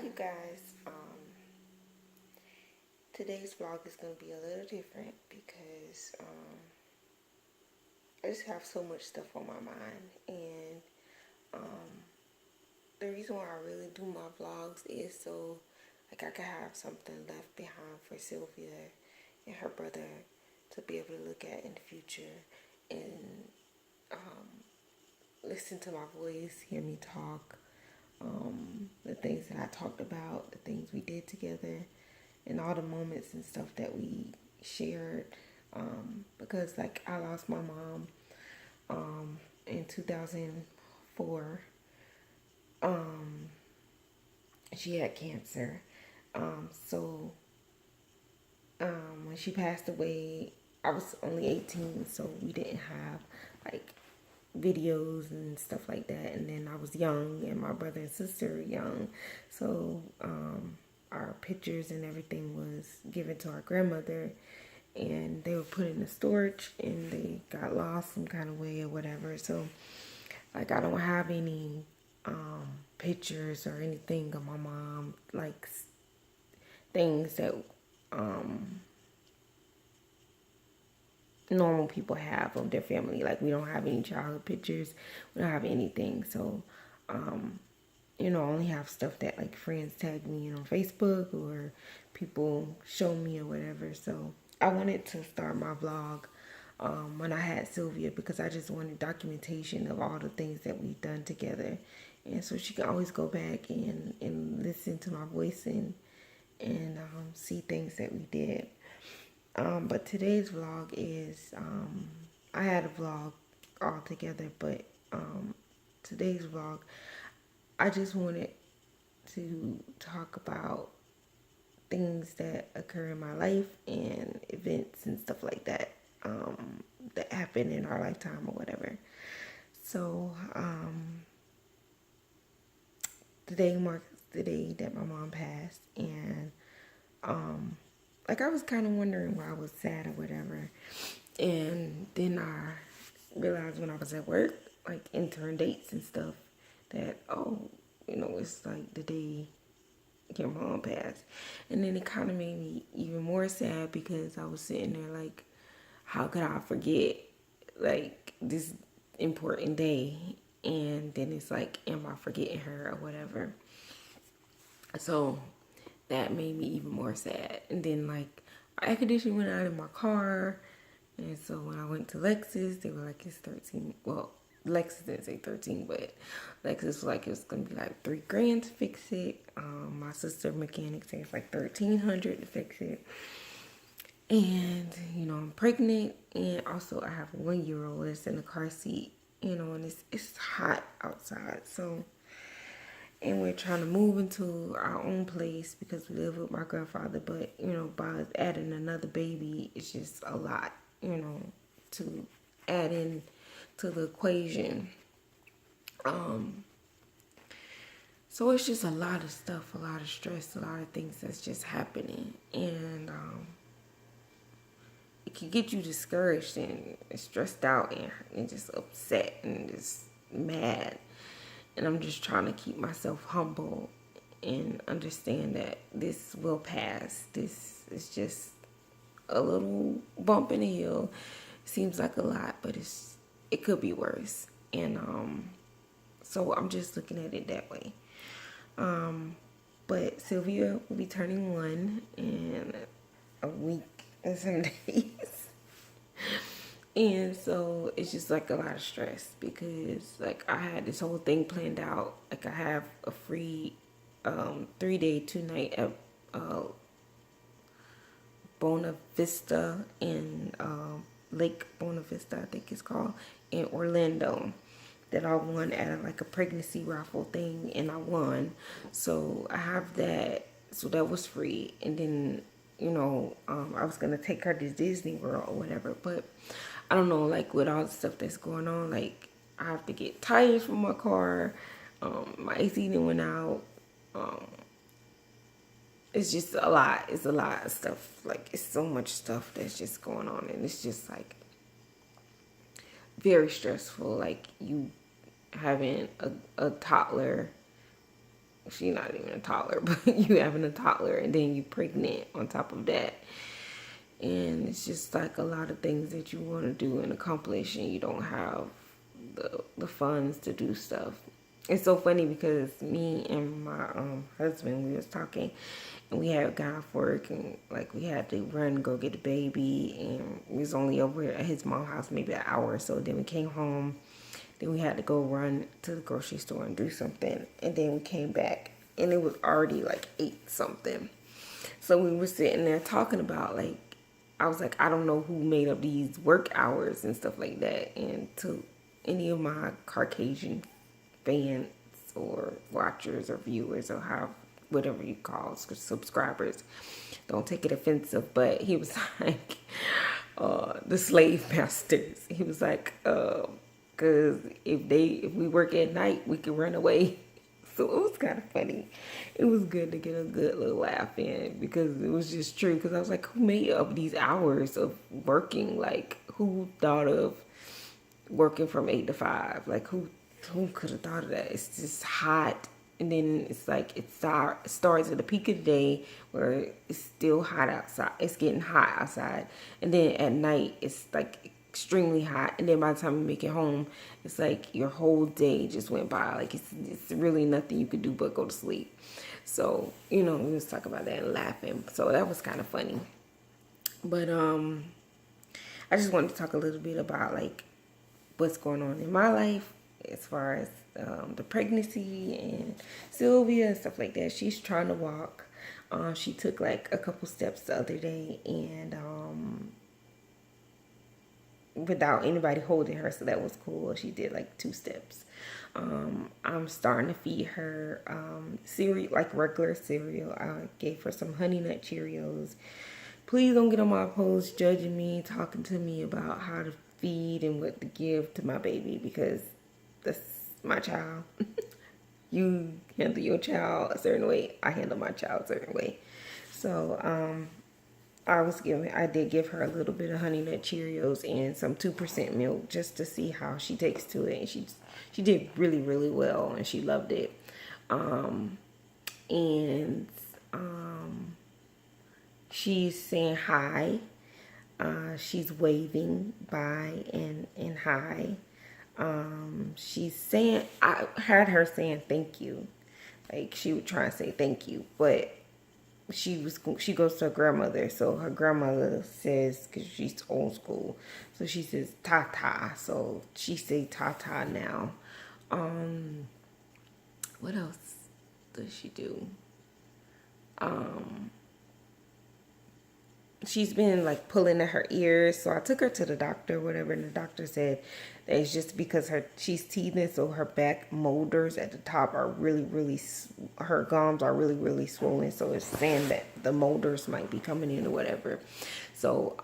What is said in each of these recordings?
you guys. Today's vlog is going to be a little different because I just have so much stuff on my mind. And the reason why I really do my vlogs is so like I can have something left behind for Sylvia and her brother to be able to look at in the future and listen to my voice, hear me talk, the things that I talked about, the things we did together, and all the moments and stuff that we shared. Because like I lost my mom in 2004. She had cancer. So when she passed away, I was only 18, so we didn't have like videos and stuff like that. And then I was young, and my brother and sister were young, so our pictures and everything was given to our grandmother, and they were put in the storage, and they got lost some kind of way or whatever. So like I don't have any pictures or anything of my mom, like things that normal people have of their family. Like we don't have any childhood pictures, we don't have anything. So I only have stuff that like friends tag me in on Facebook or people show me or whatever. So I wanted to start my vlog when I had Sylvia because I just wanted documentation of all the things that we've done together, and so she can always go back and listen to my voice and see things that we did. But today's vlog is, I had a vlog all together, but today's vlog, I just wanted to talk about things that occur in my life and events and stuff like that, that happen in our lifetime or whatever. So, today marks the day that my mom passed, and like I was kind of wondering why I was sad or whatever, and then I realized when I was at work, like intern dates and stuff, that it's like the day your mom passed, and then it kind of made me even more sad because I was sitting there like, how could I forget like this important day? And then it's like, am I forgetting her or whatever? So that made me even more sad. And then like our air conditioning went out in my car, and so when I went to Lexus, they were like, it's 13. Well, Lexus didn't say 13, but Lexus was like, it was gonna be like $3,000 to fix it. My sister mechanic said it's like $1,300 to fix it. And I'm pregnant, and also I have a 1-year-old that's in the car seat. And it's hot outside, so. And we're trying to move into our own place because we live with my grandfather. But, by adding another baby, it's just a lot, to add in to the equation. So it's just a lot of stuff, a lot of stress, a lot of things that's just happening. And it can get you discouraged and stressed out and just upset and just mad. And I'm just trying to keep myself humble and understand that this will pass. This is just a little bump in the hill. Seems like a lot, but it could be worse. And so I'm just looking at it that way. But Sylvia will be turning 1 in a week and some days. And so it's just like a lot of stress because like I had this whole thing planned out. Like I have a free 3-day 2-night at Bona Vista in Lake Bona Vista, I think it's called, in Orlando, that I won at like a pregnancy raffle thing, and I won. So I have that. So that was free. And then I was gonna take her to Disney World or whatever, but I don't know, like with all the stuff that's going on, like I have to get tires for my car. My AC didn't went out. It's just a lot. It's a lot of stuff. Like it's so much stuff that's just going on, and it's just like very stressful. Like you having a toddler she's not even a toddler, but you having a toddler and then you pregnant on top of that. And it's just like a lot of things that you want to do and accomplish, and you don't have the funds to do stuff. It's so funny because me and my husband, we was talking, and we had got off work, and like we had to run go get the baby, and we was only over at his mom's house maybe an hour or so. Then we came home, then we had to go run to the grocery store and do something, and then we came back, and it was already like 8 something. So we were sitting there talking about, like, I was like, I don't know who made up these work hours and stuff like that. And to any of my Caucasian fans or watchers or viewers or how, whatever you call subscribers, don't take it offensive. But he was like, the slave masters. He was like, because if we work at night, we can run away. So it was kind of funny. It was good to get a good little laugh in because it was just true. Because I was like, who made up these hours of working? Like, who thought of working from 8 to 5? Like, who could have thought of that? It's just hot. And then it's like it starts at the peak of the day where it's still hot outside. It's getting hot outside. And then at night, it's like extremely hot. And then by the time you make it home, it's like your whole day just went by. Like it's really nothing you could do but go to sleep. So, we was talking about that and laughing. So that was kind of funny. But I just wanted to talk a little bit about like what's going on in my life as far as the pregnancy and Sylvia and stuff like that. She's trying to walk. She took like a couple steps the other day, and without anybody holding her, so that was cool. She did like 2 steps. I'm starting to feed her cereal, like regular cereal. I gave her some Honey Nut Cheerios. Please don't get on my post judging me, talking to me about how to feed and what to give to my baby, because that's my child. You handle your child a certain way. I handle my child a certain way. So I did give her a little bit of Honey Nut Cheerios and some 2% milk just to see how she takes to it. And she did really, really well, and she loved it. She's saying hi. She's waving bye and hi. She's saying, I heard her saying thank you. Like she would try and say thank you, but she goes to her grandmother, so her grandmother says, because she's old school, so she says ta-ta, so she say ta-ta now. What else does she do? She's been like pulling at her ears, so I took her to the doctor, whatever, and the doctor said that it's just because she's teething, so her back molars at the top are really, her gums are really swollen, so it's saying that the molars might be coming in or whatever. So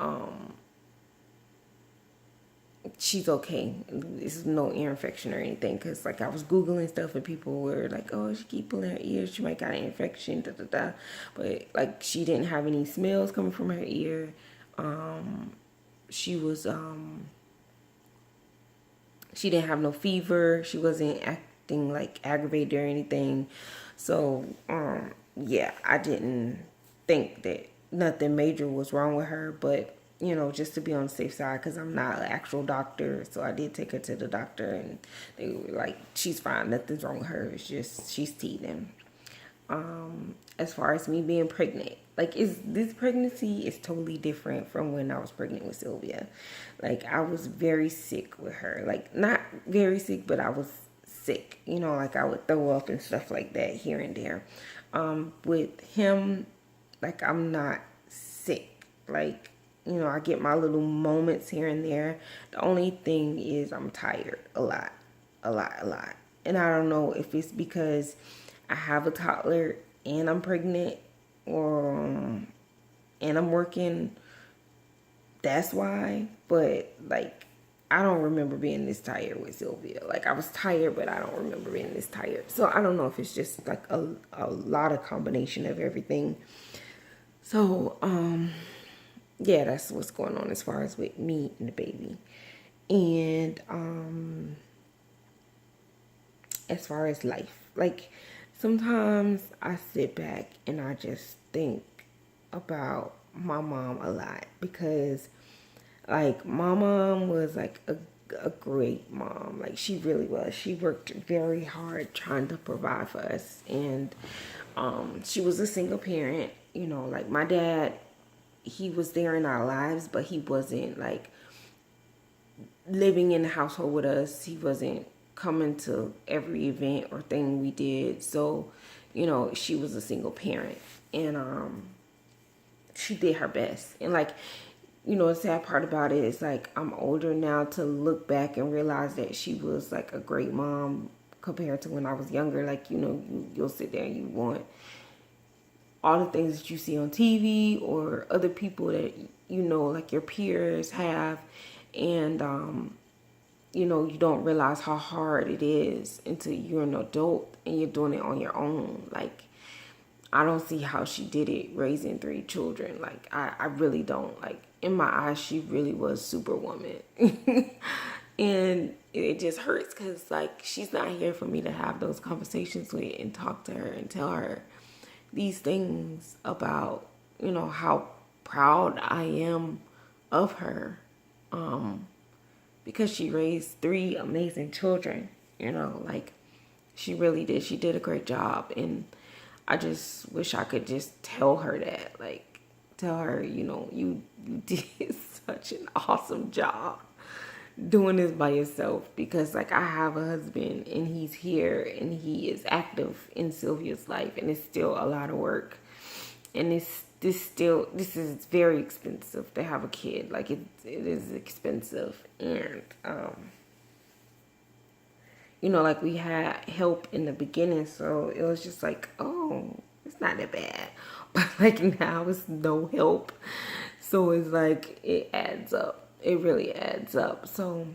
she's okay. It's no ear infection or anything, because like I was googling stuff and people were like, oh, she keep pulling her ears, she might got an infection, but like she didn't have any smells coming from her ear. She didn't have no fever, she wasn't acting like aggravated or anything. So yeah, I didn't think that nothing major was wrong with her, but just to be on the safe side, because I'm not an actual doctor, so I did take her to the doctor, and they were like, she's fine, nothing's wrong with her, it's just she's teething. As far as me being pregnant, like this pregnancy is totally different from when I was pregnant with Sylvia. Like I was very sick with her, like not very sick, but I was sick, like I would throw up and stuff like that here and there. With him, like I'm not sick, like I get my little moments here and there. The only thing is I'm tired a lot. And I don't know if it's because I have a toddler and I'm pregnant, or and I'm working. That's why. But like I don't remember being this tired with Sylvia. Like I was tired, but I don't remember being this tired. So I don't know if it's just like a lot of combination of everything. So yeah, that's what's going on as far as with me and the baby. And as far as life, like sometimes I sit back and I just think about my mom a lot, because like my mom was like a great mom. Like she really was. She worked very hard trying to provide for us, and she was a single parent. You know, like my dad, he was there in our lives, but he wasn't like living in the household with us. He wasn't coming to every event or thing we did. So, you know, she was a single parent, and she did her best. And like, you know, the sad part about it is like I'm older now to look back and realize that she was like a great mom compared to when I was younger. Like, you know, you'll sit there and you want all the things that you see on TV or other people that, you know, like your peers have. And, you know, you don't realize how hard it is until you're an adult and you're doing it on your own. Like, I don't see how she did it raising 3 children. Like, I really don't. Like, in my eyes, she really was Superwoman. And it just hurts because, like, she's not here for me to have those conversations with and talk to her and tell her these things about, you know, how proud I am of her. Because she raised 3 amazing children, you know, like she really did. She did a great job. And I just wish I could just tell her that, like, tell her, you know, you did such an awesome job doing this by yourself, because like I have a husband and he's here and he is active in Sylvia's life, and it's still a lot of work, and this is very expensive to have a kid. Like it is expensive. And you know, like we had help in the beginning, so it was just like, oh, it's not that bad. But like now it's no help, so it's like it adds up. It really adds up. So,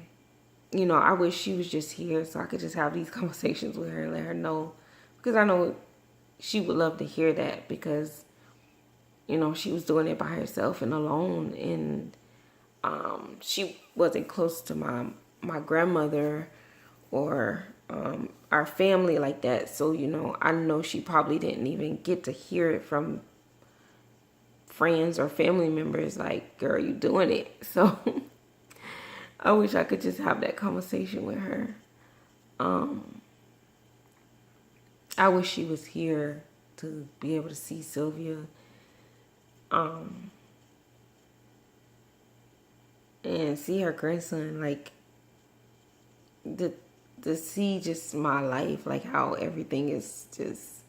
you know, I wish she was just here so I could just have these conversations with her and let her know, because I know she would love to hear that, because, you know, she was doing it by herself and alone, and she wasn't close to my grandmother or our family like that. So, you know, I know she probably didn't even get to hear it from friends or family members like, girl, you doing it. So I wish I could just have that conversation with her. I wish she was here to be able to see Sylvia. And see her grandson, like to see just my life, like how everything is just,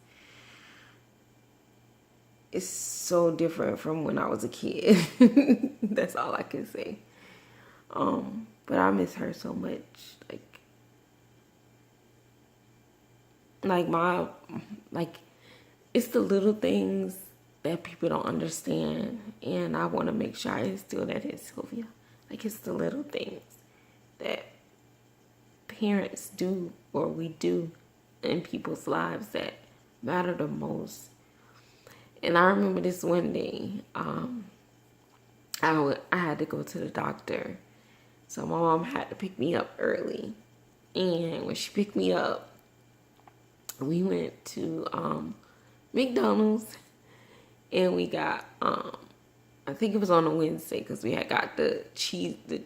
it's so different from when I was a kid. That's all I can say. But I miss her so much. Like it's the little things that people don't understand, and I want to make sure I instill that in Sylvia. Like it's the little things that parents do or we do in people's lives that matter the most. And I remember this one day, I had to go to the doctor. So my mom had to pick me up early. And when she picked me up, we went to McDonald's, and we got, I think it was on a Wednesday, because we had got the cheeseburger,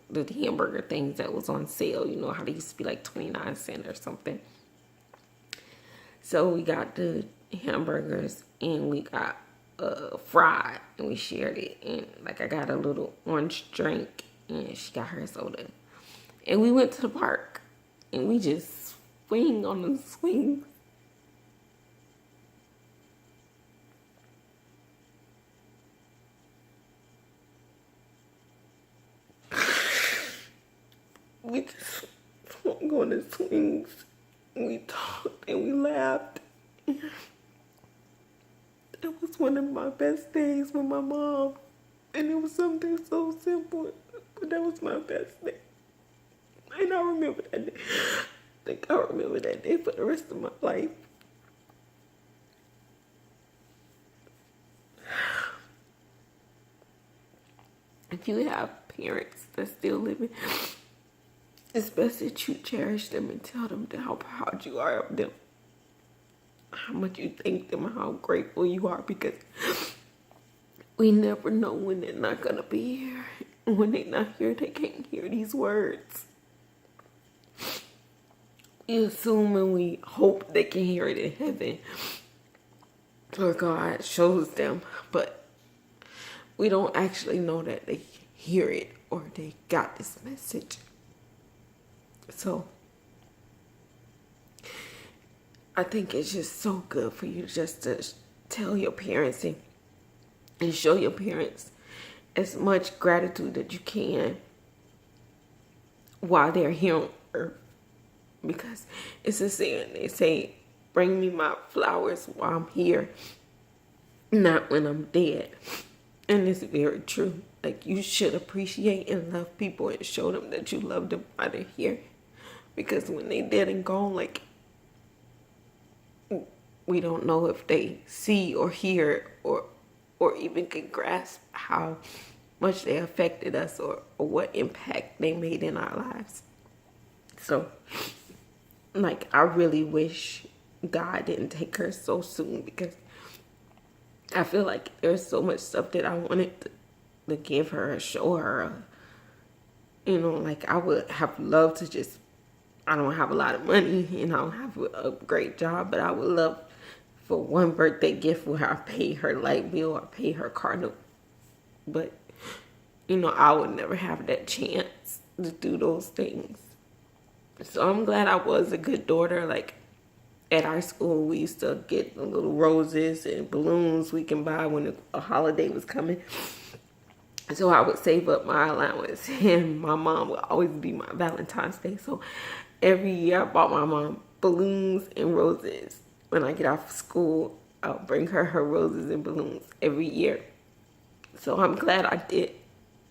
the hamburger things that was on sale. You know how they used to be like 29 cents or something. So we got the hamburgers, and we got fried, and we shared it. And like I got a little orange drink, and she got her soda. And we went to the park, and we just swing on the swings. We just swung on the swings. We talked and we laughed. It was one of my best days with my mom. And it was something so simple, but that was my best day. And I remember that day. I think I remember that day for the rest of my life. If you have parents that's still living, it's best that you cherish them and tell them how proud you are of them. how much you thank them, how grateful you are, because we never know when they're not going to be here. When they're not here, they can't hear these words. We assume and we hope they can hear it in heaven, or God shows them, but we don't actually know that they hear it or they got this message. So I think it's just so good for you just to tell your parents and show your parents as much gratitude that you can while they're here on earth. Because it's a saying, they say, bring me my flowers while I'm here, not when I'm dead. And it's very true. Like, you should appreciate and love people and show them that you love them while they're here. Because when they dead and gone, like, we don't know if they see or hear or even can grasp how much they affected us or what impact they made in our lives. So, like, I really wish God didn't take her so soon, because I feel like there's so much stuff that I wanted to give her or show her. You know, like, I would have loved to just, I don't have a lot of money and I don't have a great job, but I would love for one birthday gift where I pay her light bill or pay her car note. But, you know, I would never have that chance to do those things. So I'm glad I was a good daughter. Like, at our school, we used to get the little roses and balloons we can buy when a holiday was coming. So I would save up my allowance, and my mom would always be my Valentine's Day. So every year I bought my mom balloons and roses. When I get off of school, I'll bring her roses and balloons every year. So I'm glad I did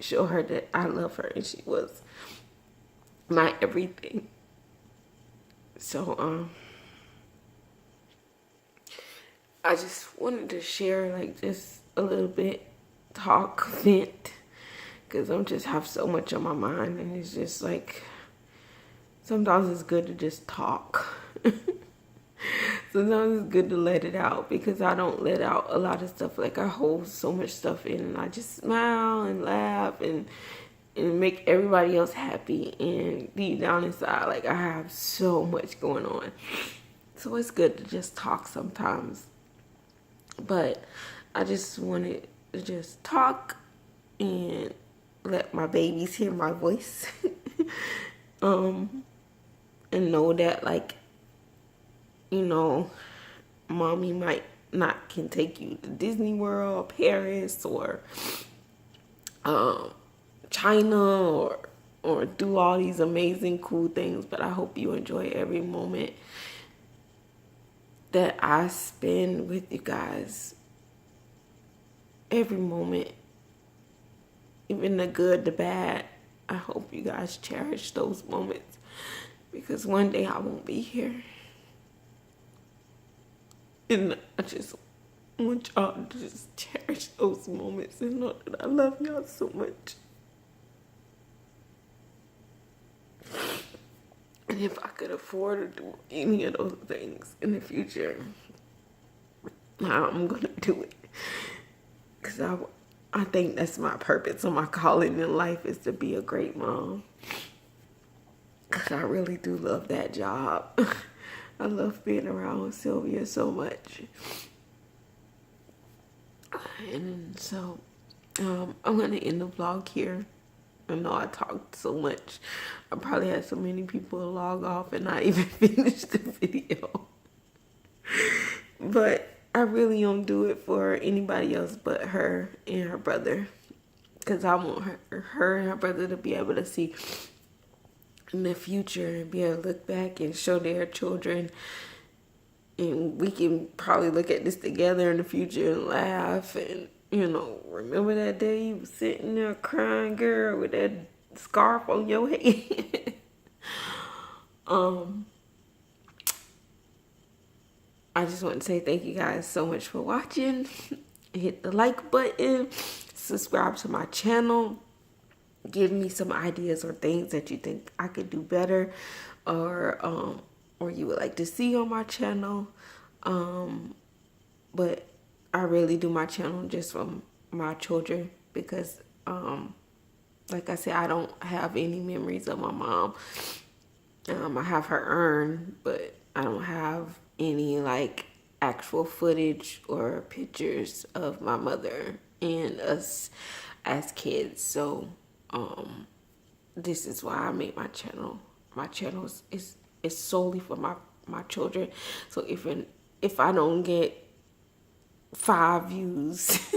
show her that I love her and she was my everything. So I just wanted to share, like, just a little bit, talk, vent, because I'm just have so much on my mind, and it's just like, sometimes it's good to just talk. Sometimes it's good to let it out, because I don't let out a lot of stuff. Like, I hold so much stuff in, and I just smile and laugh and make everybody else happy, and deep down inside, like, I have so much going on. So it's good to just talk sometimes. But I just wanted to just talk and let my babies hear my voice. And know that, like, you know, mommy might not can take you to Disney World, Paris, or China, or do all these amazing, cool things. But I hope you enjoy every moment that I spend with you guys. Every moment, even the good, the bad. I hope you guys cherish those moments, because one day I won't be here. And I just want y'all to just cherish those moments and know that I love y'all so much. And if I could afford to do any of those things in the future, I'm going to do it. Because I think that's my purpose and my calling in life, is to be a great mom. Because I really do love that job. I love being around Sylvia so much. And so I'm going to end the vlog here. I know I talked so much. I probably had so many people log off and not even finish the video. But I really don't do it for anybody else but her and her brother. Because I want her and her brother to be able to see in the future and be able to look back and show their children. And we can probably look at this together in the future and laugh and, you know, remember that day you was sitting there crying, girl, with that scarf on your head. I just want to say thank you guys so much for watching. Hit the like button, subscribe to my channel, give me some ideas or things that you think I could do better, or you would like to see on my channel. But I really do my channel just for my children because, like I said, I don't have any memories of my mom. I have her urn, but I don't have any like actual footage or pictures of my mother and us as kids. So, this is why I made my channel. My channel is solely for my children. So if I don't get 5 views,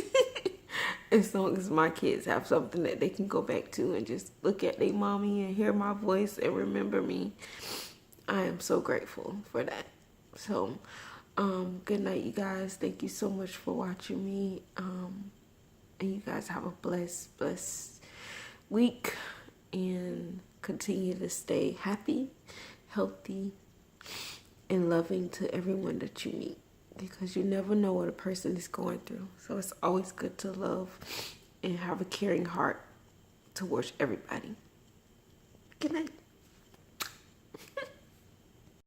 as long as my kids have something that they can go back to and just look at their mommy and hear my voice and remember me, I am so grateful for that. So, good night, you guys. Thank you so much for watching me. And you guys have a blessed week and continue to stay happy, healthy, and loving to everyone that you meet, because you never know what a person is going through. So it's always good to love and have a caring heart towards everybody. Good night.